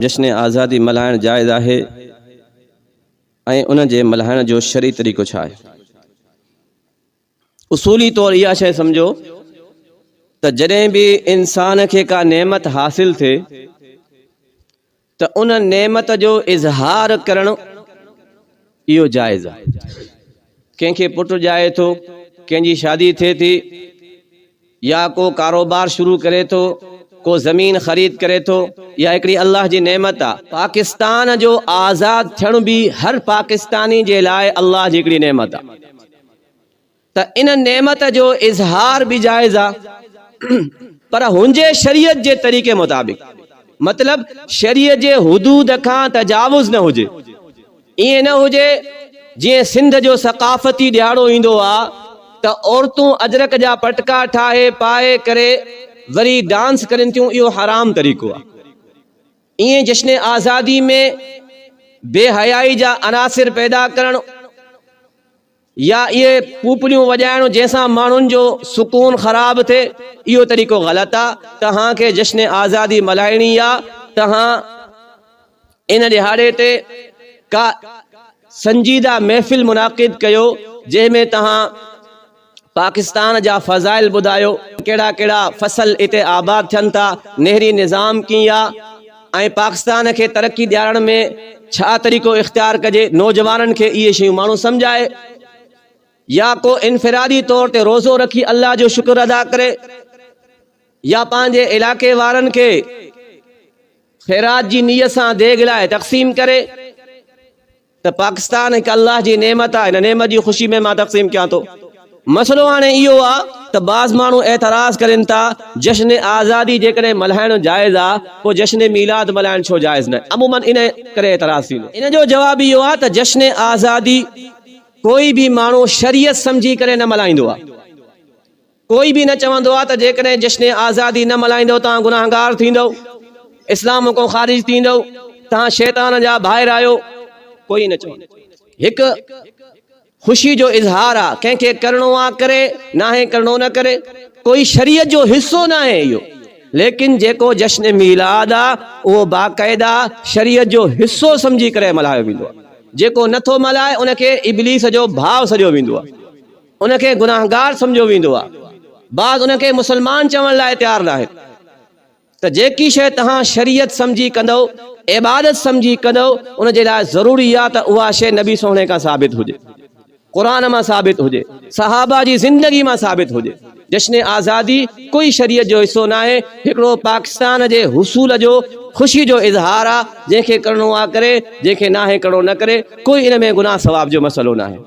जश्न आज़ादी मल्हाइण जायज़ आहे ऐं उन जे मल्हाइण जो शरई तरीक़ो छा आहे। उसूली तौर इहा शइ सम्झो त जॾहिं बि इंसान खे का नेमत हासिल थिए त उन नेमत जो इज़हार करणु इहो जायज़ आहे। कंहिंखे पुटु ॼाए थो, कंहिंजी शादी थिए थी, या को कारोबार शुरू करे थो, को ज़मीन ख़रीद करे थो, या हिकिड़ी अल्लाह जी नेमत आहे। पाकिस्तान जो आज़ाद थियण भी हर पाकिस्तानी जे लाइ अल्लाह जी हिकिड़ी नेमत आहे। त इन नेमत जो इज़हार भी जायज़ आहे, पर हुनजे शरीयत जे तरीक़े मुताबिक़, मतलब शरीयत जे हुदूद खां तजावुज़ न हुजे। ईअं न हुजे जीअं सिंध जो सक़ाफ़ती ॾियारो ईंदो आहे त औरतूं अजरक जा पटका ठाहे पाए करे वरी डांस करनि थियूं, इहो हराम तरीक़ो आहे। ईअं जश्न आज़ादी में बेहयाई जा अनासिर पैदा करणु या इहे पूपलियूं वॼाइणु जंहिंसां माण्हुनि जो सुकून ख़राब थिए, इहो तरीक़ो ग़लति आहे। तव्हांखे जश्न आज़ादी मल्हाइणी आहे, तव्हां इन ॾिहाड़े ते का संजीदा महफ़िल मुनाक़िद कयो जंहिंमें तव्हां पाकिस्तान जा फ़ज़ाइल ॿुधायो, कहिड़ा कहिड़ा फ़सल इते आबाद थियनि था, नहरी निज़ाम कीअं आहे, ऐं पाकिस्तान खे तरक़ी ॾियारण में छा तरीक़ो इख़्तियार कजे, नौजवाननि खे इहे शयूं माण्हू सम्झाए। या को इनफिरादी तौर ते रोज़ो रखी अल्लाह जो शुक्र अदा करे, या पंहिंजे इलाइक़े वारनि खे ख़ैरात जी नीयत सां देग लाइ तक़सीम करे। त पाकिस्तान हिकु अल्लाह जी नेमत आहे, इन नेमत जी ख़ुशी में मां तक़सीम कयां थो। मसलो हाणे इहो आहे त बाज़ माण्हू एतराज़ कनि था जश्न आज़ादी जेकॾहिं मल्हाइणु जाइज़ आहे, पोइ जश्न मीलाद मल्हाइणु छो जाइज़ न? अमूमन इन करे एतराज़ थींदो। इन जो जवाब इहो आहे त जश्न आज़ादी कोई भी माण्हू शरीयत सम्झी करे न मल्हाईंदो आहे। कोई भी न चवंदो आहे त जेकॾहिं जश्न आज़ादी न मल्हाईंदो तव्हां गुनाहगार थींदव, इस्लाम खां ख़ारिज थींदव, तव्हां शैतान जा ॿाहिरि आहियो, कोई न चवंदो। हिकु ख़ुशी जो इज़हार आहे, कंहिंखे करिणो आहे करे, नाहे करिणो न करे, कोई शरीयत जो हिस्सो न आहे इहो। लेकिन जेको जश्न मीलाद आहे उहो बाक़ाइदा शरीयत जो हिस्सो सम्झी करे मल्हायो वेंदो आहे। जेको नथो मल्हाए उनखे इब्लीस जो भाउ सॼो वेंदो आहे, उनखे गुनाहगार सम्झो वेंदो आहे, बाज़ उनखे मुस्लमान चवण लाइ तयारु न आहे। त जेकी शइ तव्हां शरीयत सम्झी कंदव, इबादत सम्झी कंदव, उनजे लाइ ज़रूरी आहे त उहा शइ नबी सोहणे खां साबित हुजे, क़ुरान मां साबित हुजे, सहाबा जी ज़िंदगी मां साबित हुजे। जश्न आज़ादी कोई शरीयत जो हिस्सो न आहे, हिकिड़ो पाकिस्तान जे हुसूल जो ख़ुशी जो इज़हार आहे। जंहिंखे करिणो आहे करे, जंहिंखे नाहे करिणो न करे, कोई इन में गुनाह सवाब जो मसइलो न आहे।